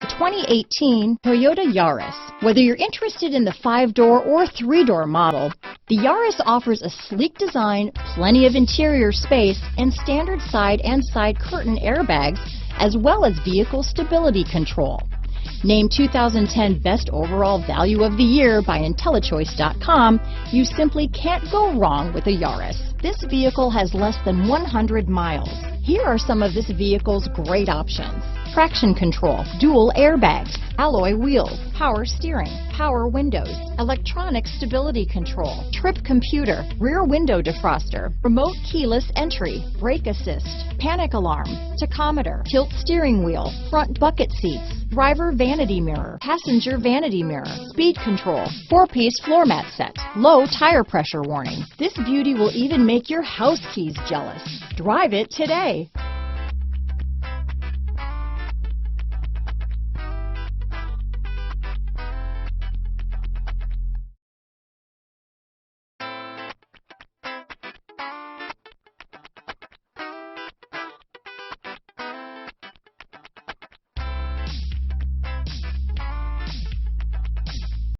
2018 Toyota Yaris. Whether you're interested in the 5-door or 3-door model, the Yaris offers a sleek design, plenty of interior space, and standard side and side curtain airbags, as well as vehicle stability control. Named 2010 Best Overall Value of the Year by IntelliChoice.com, you simply can't go wrong with a Yaris. This vehicle has less than 100 miles. Here are some of this vehicle's great options: traction control, dual airbags, alloy wheels, power steering, power windows, electronic stability control, trip computer, rear window defroster, remote keyless entry, brake assist, panic alarm, tachometer, tilt steering wheel, front bucket seats, driver vanity mirror, passenger vanity mirror, speed control, 4-piece floor mat set, low tire pressure warning. This beauty will even make your house keys jealous. Drive it today.